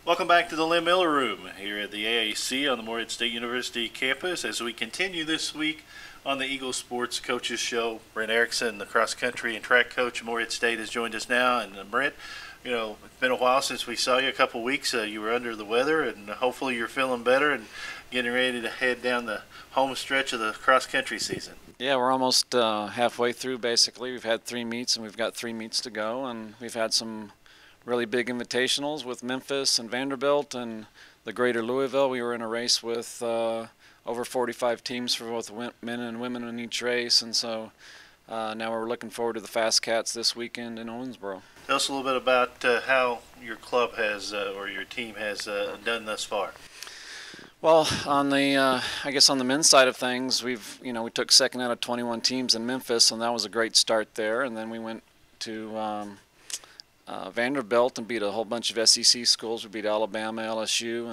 Welcome back to the Lynn Miller Room here at the AAC on the Morehead State University campus as we continue this week on the Eagle Sports Coaches Show. Brent Ericksen, the cross country and track coach at Morehead State, has joined us now. And Brent, it's been a while since we saw you, a couple of weeks. You were under the weather, and hopefully you're feeling better and getting ready to head down the home stretch of the cross country season. Yeah, we're almost halfway through, basically. We've had 3 meets, and we've got 3 meets to go, and we've had some really big invitationals with Memphis and Vanderbilt and the greater Louisville. We were in a race with over 45 teams for both men and women in each race, and so now we're looking forward to the Fast Cats this weekend in Owensboro. Tell us a little bit about how your club has, or your team has done thus far. Well, on the I guess on the men's side of things, we took second out of 21 teams in Memphis, and that was a great start there. And then we went to Vanderbilt and beat a whole bunch of SEC schools. We beat Alabama, LSU,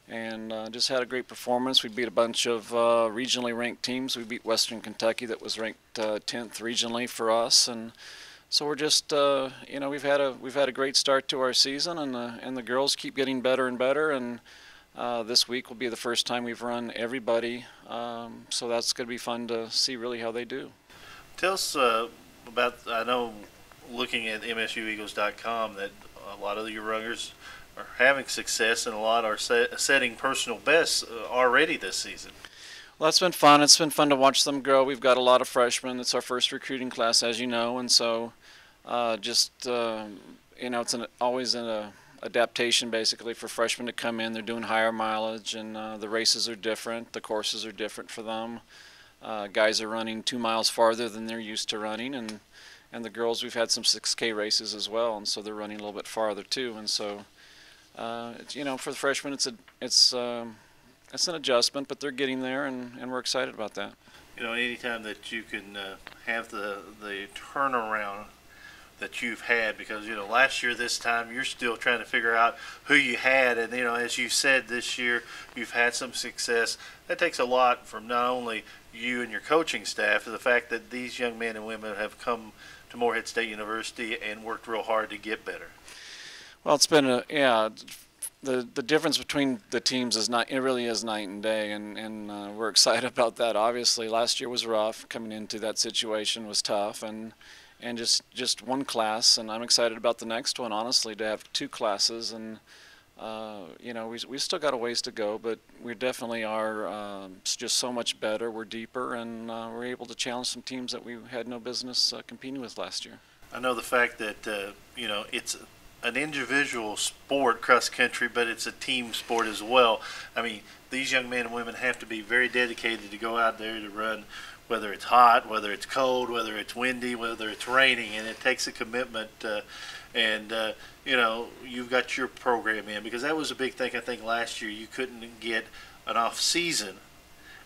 and just had a great performance. We beat a bunch of regionally ranked teams. We beat Western Kentucky, that was ranked 10th regionally for us, and so we're just we've had a great start to our season, and the girls keep getting better and better. And this week will be the first time we've run everybody, so that's going to be fun to see really how they do. Tell us about, I know looking at MSUEagles.com that a lot of your runners are having success and a lot are setting personal bests already this season. Well, it's been fun. It's been fun to watch them grow. We've got a lot of freshmen. It's our first recruiting class, as you know, and so it's always an adaptation basically for freshmen to come in. They're doing higher mileage, and the races are different. The courses are different for them. Guys are running 2 miles farther than they're used to running, and the girls, we've had some 6K races as well, and so they're running a little bit farther too. And so, for the freshmen, it's an adjustment, but they're getting there, and we're excited about that. Anytime that you can have the turnaround that you've had, because last year this time you're still trying to figure out who you had, and as you said, this year you've had some success. That takes a lot from not only you and your coaching staff, the fact that these young men and women have come to Morehead State University and worked real hard to get better. Well, it's been the difference between the teams it really is night and day, and we're excited about that. Obviously, last year was rough. Coming into that situation was tough, and just one class, and I'm excited about the next one, honestly, to have 2 classes. And we still got a ways to go, but we definitely are just so much better. We're deeper, and we're able to challenge some teams that we had no business competing with last year. I know the fact that it's an individual sport, cross country, but it's a team sport as well. I mean, these young men and women have to be very dedicated to go out there to run, whether it's hot, whether it's cold, whether it's windy, whether it's raining, and it takes a commitment. You've got your program in, because that was a big thing. I think last year you couldn't get an off season,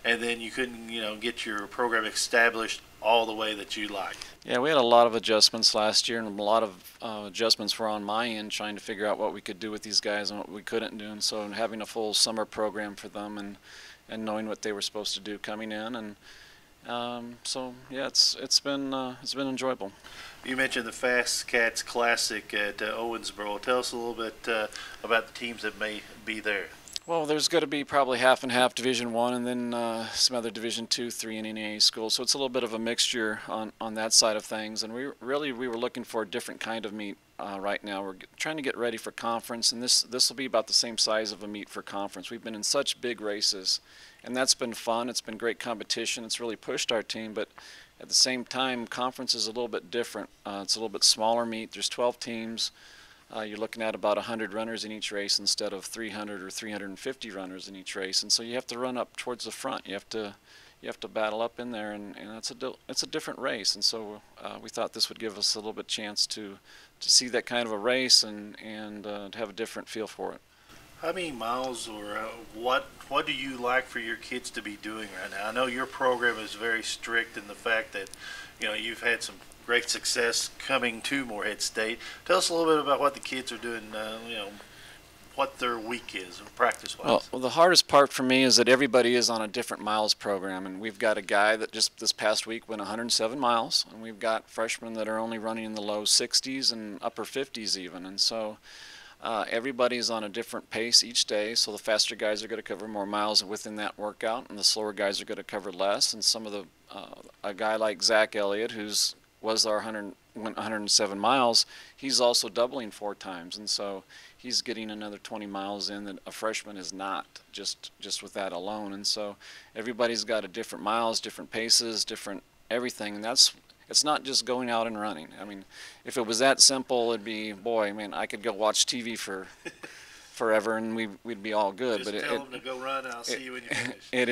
and then you couldn't get your program established all the way that you like. Yeah, we had a lot of adjustments last year, and a lot of adjustments were on my end, trying to figure out what we could do with these guys and what we couldn't do. And so having a full summer program for them, and knowing what they were supposed to do coming in, and it's been enjoyable. You mentioned the Fast Cats Classic at Owensboro. Tell us a little bit about the teams that may be there. Well, there's going to be probably half and half Division I, and then some other Division II, III, and NAIA schools. So it's a little bit of a mixture on that side of things. And we were looking for a different kind of meet right now. We're trying to get ready for conference, and this will be about the same size of a meet for conference. We've been in such big races, and that's been fun. It's been great competition. It's really pushed our team, but at the same time, conference is a little bit different. It's a little bit smaller meet. There's 12 teams. You're looking at about 100 runners in each race instead of 300 or 350 runners in each race, and so you have to run up towards the front. You have to battle up in there, and it's a different race. And so we thought this would give us a little bit chance to see that kind of a race and to have a different feel for it. How many miles, or what do you like for your kids to be doing right now? I know your program is very strict in the fact that you've had some great success coming to Morehead State. Tell us a little bit about what the kids are doing, what their week is, practice-wise. Well, the hardest part for me is that everybody is on a different miles program, and we've got a guy that just this past week went 107 miles, and we've got freshmen that are only running in the low 60s and upper 50s even, and so Everybody's on a different pace each day, so the faster guys are going to cover more miles within that workout, and the slower guys are going to cover less. And some of the a guy like Zach Elliott, who's was our 107 miles, he's also doubling 4 times, and so he's getting another 20 miles in that a freshman is not, just with that alone. And so everybody's got a different miles, different paces, different everything, and it's not just going out and running. I mean, if it was that simple, it'd be, boy, I mean, I could go watch TV for forever and we'd be all good. Just tell them to go run and I'll see you when you finish. It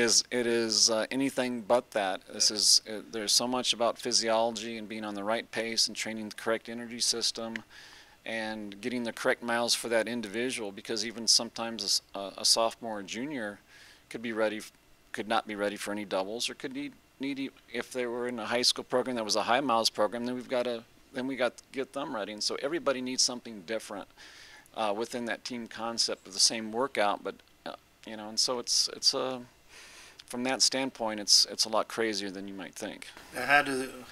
is anything but that. This is there's so much about physiology and being on the right pace and training the correct energy system and getting the correct miles for that individual, because even sometimes a sophomore or junior could not be ready for any doubles, or could need if they were in a high school program that was a high miles program, then we got to get them ready. And so everybody needs something different within that team concept of the same workout, but and so it's from that standpoint, it's a lot crazier than you might think. Now,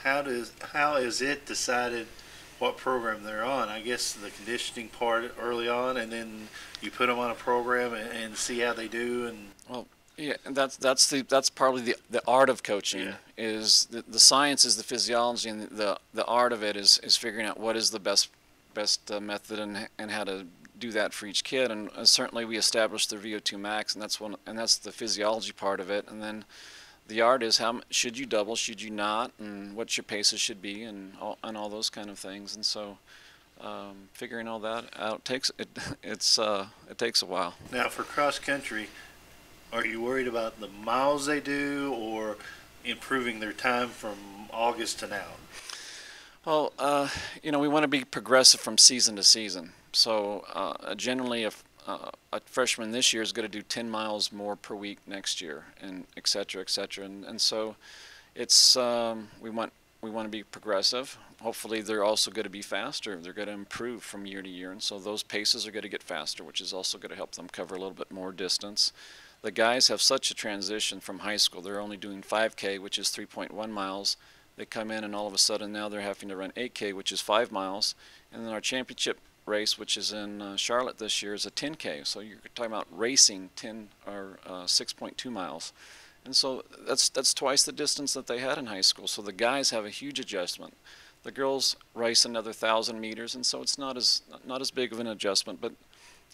how is it decided what program they're on? I guess the conditioning part early on, and then you put them on a program and see how they do. And well, yeah, and that's probably the art of coaching. Yeah. Is the science is the physiology, and the art of it is figuring out what is the best method and how to do that for each kid. And certainly we established the VO2 max, and that's the physiology part of it. And then the art is how should you double, should you not, and what your paces should be, and all those kind of things. And so figuring all that out takes a while. now for cross country, are you worried about the miles they do or improving their time from August to now? Well, we want to be progressive from season to season. So generally, if a freshman this year is going to do 10 miles more per week next year, and et cetera, et cetera. And so it's we want to be progressive. Hopefully, they're also going to be faster. They're going to improve from year to year, and so those paces are going to get faster, which is also going to help them cover a little bit more distance. The guys have such a transition from high school. They're only doing 5K, which is 3.1 miles. They come in and all of a sudden now they're having to run 8K, which is 5 miles. And then our championship race, which is in Charlotte this year, is a 10K. So you're talking about racing 10 or 6.2 miles. And so that's twice the distance that they had in high school. So the guys have a huge adjustment. The girls race another 1,000 meters, and so it's not as big of an adjustment, but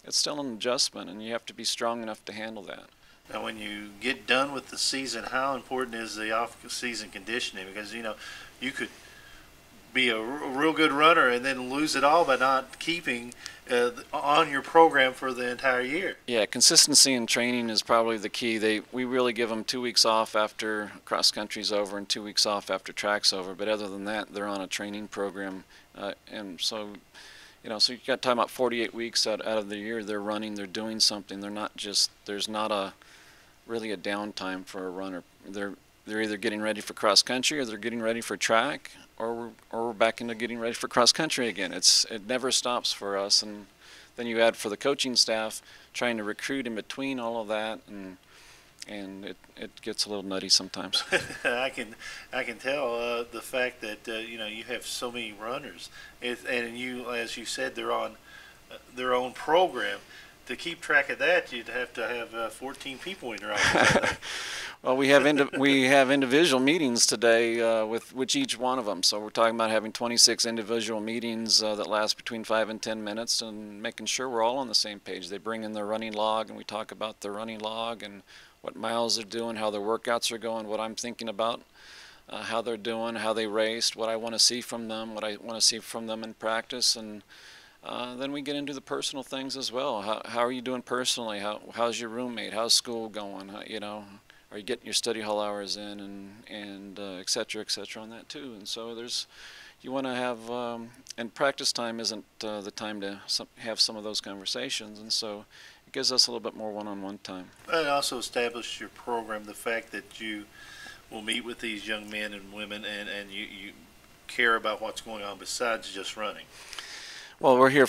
it's still an adjustment, and you have to be strong enough to handle that. Now, when you get done with the season, how important is the off-season conditioning? Because, you could be a real good runner and then lose it all by not keeping on your program for the entire year. Yeah, consistency in training is probably the key. We really give them 2 weeks off after cross country's over and 2 weeks off after track's over. But other than that, they're on a training program, and so. So you've got time about 48 weeks out of the year they're running, they're doing something. They're not just, there's not really a downtime for a runner. They're either getting ready for cross country, or they're getting ready for track, or we're back into getting ready for cross country again. It never stops for us. And then you add for the coaching staff trying to recruit in between all of that, and it gets a little nutty sometimes. I can tell the fact that you have so many runners, and you, as you said, they're on their own program. To keep track of that, you'd have to have 14 people in your office. Well, we have individual meetings today with each one of them. So we're talking about having 26 individual meetings that last between 5 and 10 minutes, and making sure we're all on the same page. They bring in their running log, and we talk about their running log and what miles they're doing, how their workouts are going, what I'm thinking about, how they're doing, how they raced, what I want to see from them, what I want to see from them in practice, and then we get into the personal things as well. How are you doing personally? How's your roommate? How's school going? Are you getting your study hall hours in, and et cetera on that too. And so you want to have, and practice time isn't the time to have some of those conversations, and so it gives us a little bit more one-on-one time. But also establish your program, the fact that you will meet with these young men and women, and you care about what's going on besides just running. Well, we're here,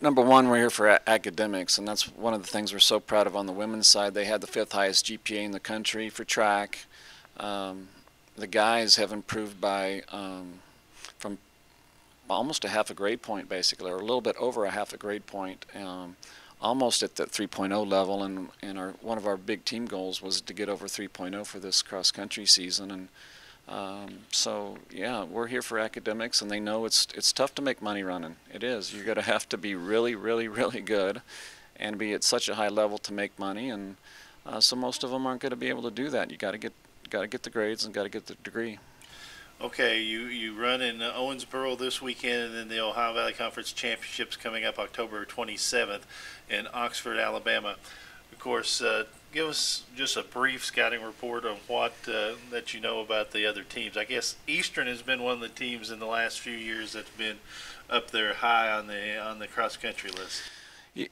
number one, we're here for academics, and that's one of the things we're so proud of on the women's side. They had the 5th highest GPA in the country for track. The guys have improved by from almost a half a grade point basically, or a little bit over a half a grade point, almost at the 3.0 level. And one of our big team goals was to get over 3.0 for this cross country season. And so yeah, we're here for academics, and they know it's tough to make money running. It is. You're going to have to be really, really, really good, and be at such a high level to make money. And so most of them aren't going to be able to do that. You got to get the grades and got to get the degree. Okay, you run in Owensboro this weekend, and then the Ohio Valley Conference Championships coming up October 27th in Oxford, Alabama. Of course, give us just a brief scouting report on what that you know about the other teams. I guess Eastern has been one of the teams in the last few years that's been up there high on the cross country list.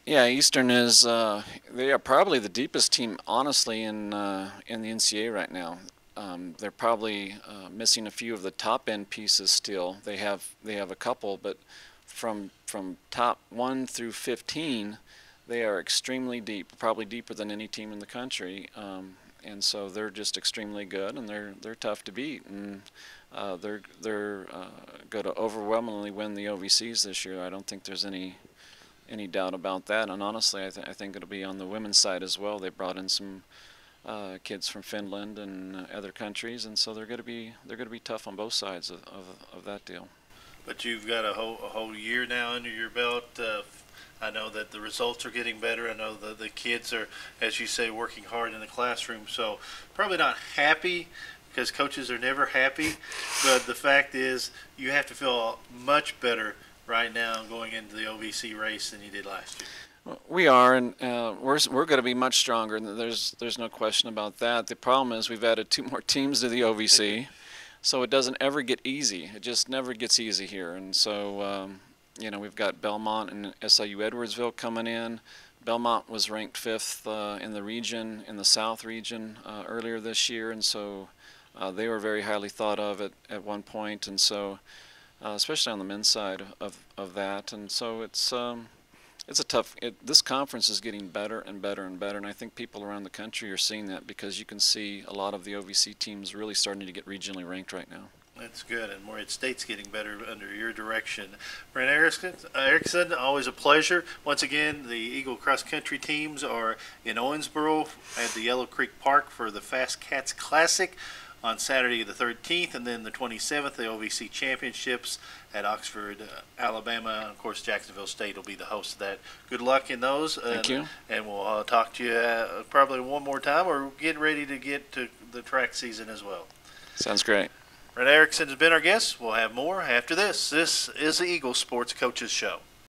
Yeah, Eastern is they are probably the deepest team, honestly, in the NCAA right now. They're probably missing a few of the top end pieces still. They have a couple, but from top 1 through 15, they are extremely deep, probably deeper than any team in the country. And so they're just extremely good, and they're tough to beat. And they're going to overwhelmingly win the OVCs this year. I don't think there's any doubt about that. And honestly, I think it'll be on the women's side as well. They brought in some kids from Finland and other countries, and so they're going to be tough on both sides of that deal. But you've got a whole year now under your belt. I know that the results are getting better. I know the kids are, as you say, working hard in the classroom. So probably not happy, because coaches are never happy. But the fact is, you have to feel much better right now going into the OVC race than you did last year. We are, and we're going to be much stronger. And there's no question about that. The problem is we've added 2 more teams to the OVC, so it doesn't ever get easy. It just never gets easy here. And so we've got Belmont and SIU Edwardsville coming in. Belmont was ranked 5th in the region, in the South region, earlier this year, and so they were very highly thought of at one point. And so, especially on the men's side of that, and so it's a tough. This conference is getting better and better and better, and I think people around the country are seeing that, because you can see a lot of the OVC teams really starting to get regionally ranked right now. That's good, and Morehead State's getting better under your direction. Brent Ericksen, always a pleasure. Once again, the Eagle Cross Country teams are in Owensboro at the Yellow Creek Park for the Fast Cats Classic on Saturday the 13th, and then the 27th, the OVC Championships at Oxford, Alabama. And of course, Jacksonville State will be the host of that. Good luck in those. Thank you. And we'll talk to you probably one more time, or get ready to get to the track season as well. Sounds great. Brent Ericksen has been our guest. We'll have more after this. This is the Eagle Sports Coaches Show.